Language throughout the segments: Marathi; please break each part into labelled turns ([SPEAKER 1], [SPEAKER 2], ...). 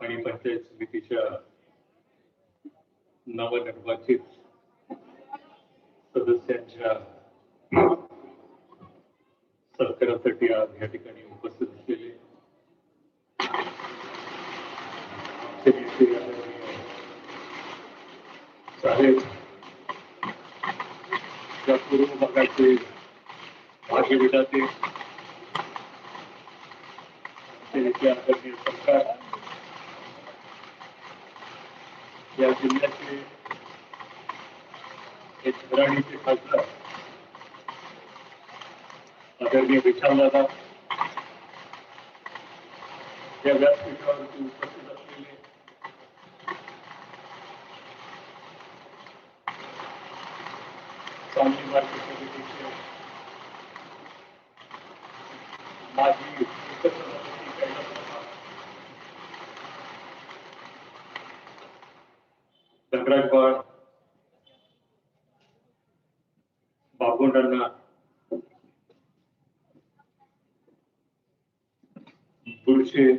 [SPEAKER 1] आणि पंचायत समितीच्या नवनिर्वाचित सदस्यांच्या सत्कारासाठी आज या ठिकाणी उपस्थित असलेले साहेब, या पूर्व भागाचे भाग्यविधाते आदरणीय सरकार, या जिल्ह्याचे एक धरणीचे खासदार आदरणीय विशालदादा, या व्यासपीठावरती उपस्थित असलेले सांगली मार्केट समितीचे माजी उपसभापती कैलास धनराज बाळ, बाबुंडांना, बुरशे,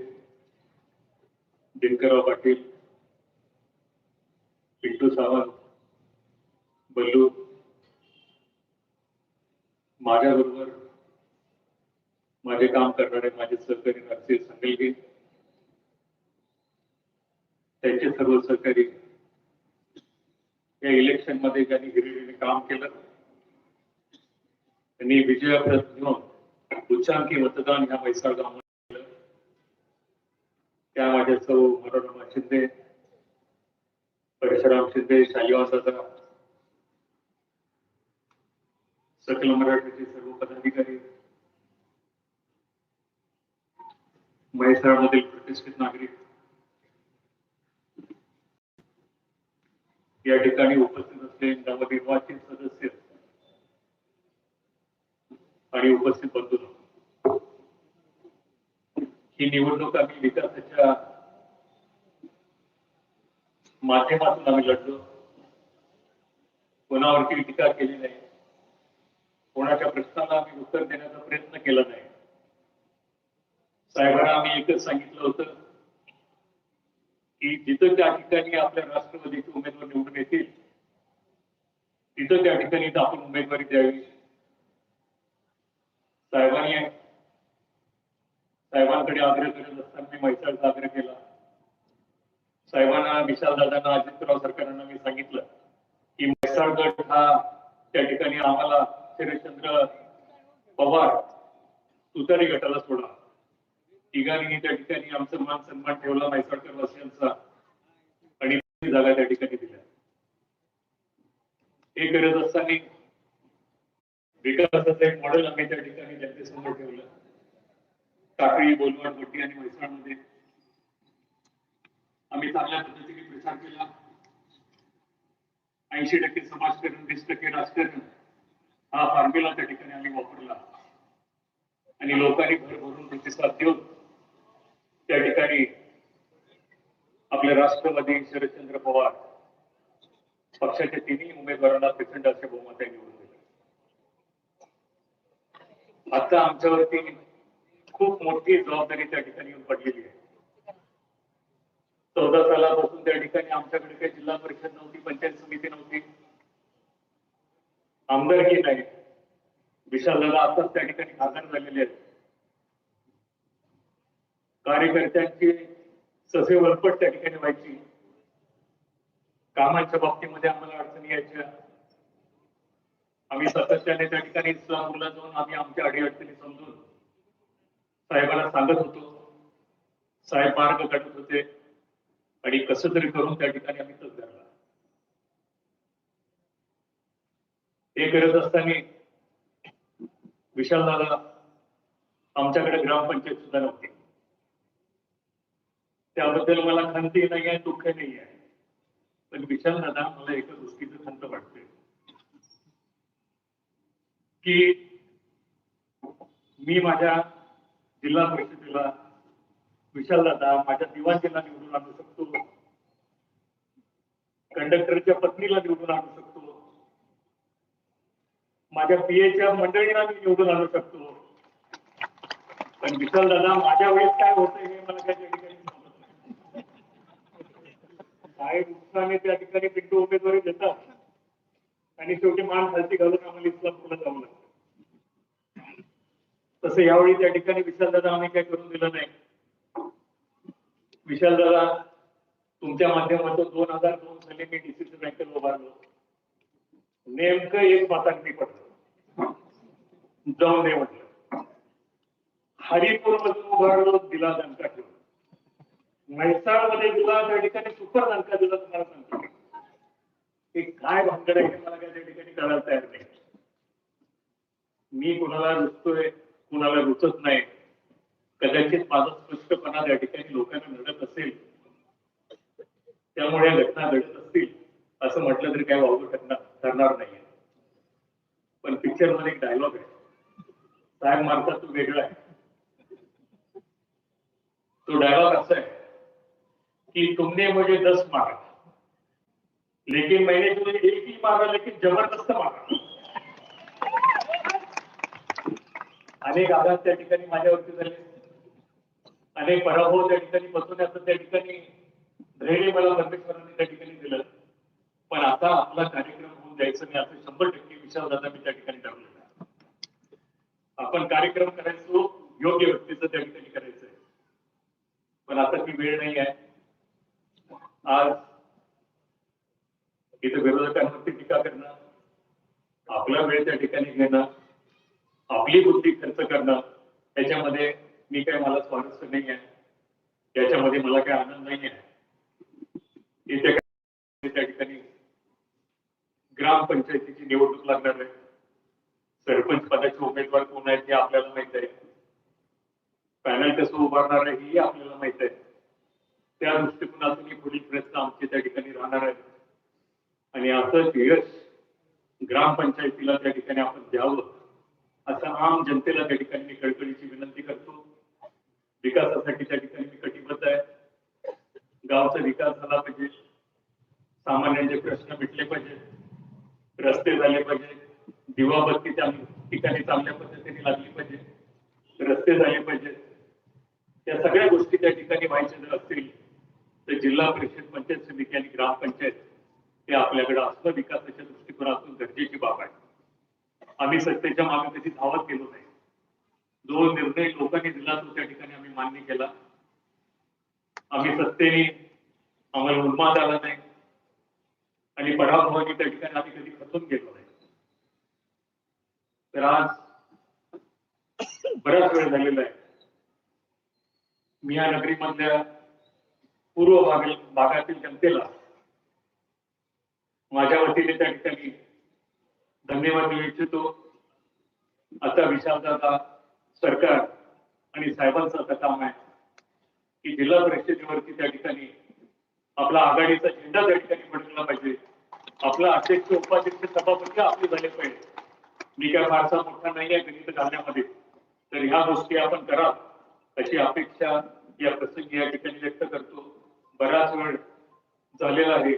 [SPEAKER 1] दिनकरराव पाटील, पिंटू सावंत, बल्लू, माझ्याबरोबर माझे काम करणारे माझे सहकारी राष्ट्रीय संघटने, त्यांचे सर्व सहकारी, या इलेक्शन मध्ये ज्यांनी हिरिरीने काम केलं, त्यांनी विजयाप्रत घेऊन उच्चांकी मतदान ह्या म्हैसाळ गावामध्ये केलं, त्या माझ्या सौ मनोरमा शिंदे, परशुराम शिंदे, शालिवान दादा, सकल मराठीचे सर्व पदाधिकारी, म्हैसाळमधील प्रतिष्ठित नागरिक, या ठिकाणी उपस्थित असलेले नवनिर्वाचित सदस्य आणि उपस्थित बंधू, ही निवडणूक आम्ही विकासाच्या माध्यमातून आम्ही लढलो, कोणावरती टीका केली नाही, कोणाच्या प्रश्नाला आम्ही उत्तर देण्याचा प्रयत्न केला नाही. साहेबांना आम्ही एकच सांगितलं होतं की जिथं त्या ठिकाणी आपल्या राष्ट्रवादीचे उमेदवार निवडून येतील तिथं त्या ठिकाणी आपण उमेदवारी द्यावी. साहेबांकडे आग्रह करत असताना मी म्हैसाळचा आग्रह केला. साहेबांना, विशालदादांना, अजितराव सरकारांना मी सांगितलं की म्हैसाळ गट हा त्या ठिकाणी आम्हाला शरदचंद्र पवार तुतारी गटाला सोडा. तिघांनी त्या ठिकाणी आमचा मान सन्मान ठेवला म्हैसाळकर वासियांचा आणि जागा त्या ठिकाणी दिल्या. हे करत असताना विकासाचं एक मॉडेल आम्ही त्या ठिकाणी जनतेसमोर ठेवलं. टाकळी, बोलवड, मोठी आणि म्हैसाळमध्ये आम्ही चांगल्या पद्धतीने प्रचार केला. 80% समाजकारण, 20% राजकारण हा फॉर्म्युला त्या ठिकाणी आम्ही वापरला आणि लोकांनी भरभरून प्रतिसाद देऊन त्या ठिकाणी आपले राष्ट्रवादी शरदचंद्र पवार पक्षाच्या तिन्ही उमेदवारांना प्रचंड अशा बहुमताने निवडून दिले. आता आमच्यावरती खूप मोठी जबाबदारी त्या ठिकाणी येऊन पडलेली आहे. 14 सालापासून त्या ठिकाणी आमच्याकडे काही जिल्हा परिषद नव्हती, पंचायत समिती नव्हती, आमदारकी नाही. विशालदादा आताच त्या ठिकाणी खासदार झालेले आहेत. कार्यकर्त्यांची ससे वरपट त्या ठिकाणी व्हायची. कामांच्या बाबतीमध्ये आम्हाला अडचणी यायच्या. आम्ही सातत्याने त्या ठिकाणी इस्लामपूरला जाऊन आम्ही आमच्या अडीअडचणी समजून साहेबांना सांगत होतो. साहेब मार्ग काढत होते आणि कसं तरी करून त्या ठिकाणी आम्ही तस धरला. हे करत असताना विशालदादा, आमच्याकडे ग्रामपंचायत सुद्धा नव्हती. त्याबद्दल मला खंती नाही आहे, दुःख नाही आहे. पण विशालदादा, मला एका गोष्टीचं खंत वाटते की मी माझ्या जिल्हा परिषदेला विशालदादा माझ्या दिवाणजीला निवडून आणू शकतो, कंडक्टरच्या पत्नीला निवडून आणू शकतो, माझ्या पीएच्या मंडळीला मी निवडून आणू शकतो. पण विशालदादा, माझ्या वेळेस काय होतं हे मला त्या ठिकाणी समजत नाही. उत्साहाने त्या ठिकाणी पिंटू उमेदवारी देतात आणि शेवटी मान खालती घालून आम्हाला इस्लामपूरला जावं लागतं. तसं यावेळी त्या ठिकाणी विशालदादा आम्ही काही करून दिलं नाही. विशालदादा तुमच्या माध्यमातून 2002 साली मी डीसीसी बँकेत उभारलो. नेमकं एक मातांनी पडलं, जाऊन दे म्हटलं. हरिपूर मधून उभारलो, दिला दणका ठेवून. म्हैसाळ मध्ये दिला, त्या ठिकाणी सुपर दणका दिला. तुम्हाला सांगतो की काय भानगड आहे मला काय त्या ठिकाणी कळायला तयार नाही. मी कुणाला रुचतोय, कुणाला रुचत नाही, कदाचित माझा स्पष्टपणा त्या ठिकाणी लोकांना नडत असेल, त्यामुळे या घटना घडत असतील असं म्हटलं तरी काय वावगं ठरणार नाही. पण पिक्चर मध्ये एक डायलॉग आहे, साहेब मारता तो वेगळा आहे. तो डायलॉग असा आहे कि तुमने मुझे 10 मारा लेकिन मैंने तुझे एक ही मारा, लेकिन जबरदस्त मारा. अनेक आघात त्या ठिकाणी माझ्यावरती झाले, अनेक पराभव त्या ठिकाणी बसवण्याचं त्या ठिकाणी धैर्य मला परमेश्वरांनी त्या ठिकाणी दिलं. पण आता आपला कार्यक्रम होऊन जायचं नाही असं 100% विचारदादा मी त्या ठिकाणी ठरवलं. आपण कार्यक्रम करायचो, योग्य व्यक्तीचं त्या ठिकाणी करायचंय. पण आता ती वेळ नाही आहे. आज इथं विरोधकांवरती टीका करणं, आपला वेळ त्या ठिकाणी घेणं, आपली बुद्धी खर्च करणं, त्याच्यामध्ये मी काय, मला स्वारस्य नाही आहे, त्याच्यामध्ये मला काय आनंद नाही आहे. इथे त्या ठिकाणी ग्रामपंचायतीची निवडणूक लागणार आहे. सरपंच पदाचे उमेदवार कोण आहेत हे आपल्याला माहित आहे. पॅनल कसं उभारणार आहे हे आपल्याला माहित आहे. त्या दृष्टिकोनातून पुढील प्रयत्न आमचे त्या ठिकाणी राहणार आहेत. आणि असं यश ग्रामपंचायतीला त्या ठिकाणी आपण द्यावं असं आम जनतेला त्या ठिकाणी मी कळकळीची विनंती करतो. विकासासाठी त्या ठिकाणी मी कटिबद्ध आहे. गावचा विकास झाला पाहिजे, सामान्यांचे प्रश्न मिटले पाहिजे, रस्ते झाले पाहिजे, दिवाबत्ती त्या ठिकाणी चांगल्या पद्धतीने लागली पाहिजे, रस्ते झाले पाहिजे. या सगळ्या गोष्टी त्या ठिकाणी व्हायच्या जर असतील तर जिल्हा परिषद, पंचायत समिती आणि ग्रामपंचायत हे आपल्याकडे असणं विकासाच्या दृष्टिकोनातून गरजेची बाब आहे. आम्ही सत्तेच्या मागे कधी धावत गेलो नाही. जो निर्णय लोकांनी दिला तो त्या ठिकाणी आम्ही मान्य केला. आम्ही सत्तेने आम्हाला उन्माद आला नाही आणि पराभवाने त्या ठिकाणी आम्ही कधी खचून गेलो नाही. तर आज बराच वेळ झालेला आहे. मी या नगरीमधल्या पूर्व भागातील जनतेला माझ्या वतीने त्या ठिकाणी धन्यवाद देऊ इच्छितो. आता विशालदादा, सरकार आणि साहेबांचं आता काम आहे की जिल्हा परिषदेवरती त्या ठिकाणी आपला आघाडीचा झेंडा त्या ठिकाणी फडकला पाहिजे. आपला अध्यक्ष, उपाध्यक्ष, सभापती आपले झाले पाहिजे. मी काय फारसा मोठा नाही आहे गणित घालण्यामध्ये, तर ह्या गोष्टी आपण करा अशी अपेक्षा या प्रसंगी या ठिकाणी व्यक्त करतो. बराच वेळ झालेला आहे.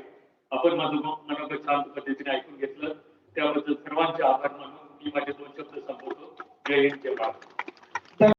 [SPEAKER 1] आपण माझं मनोगत शांत पद्धतीने ऐकून घेतलं त्याबद्दल सर्वांचे आभार मानून मी माझे 2 शब्द संपवतो. जय हिंद, जय भारत.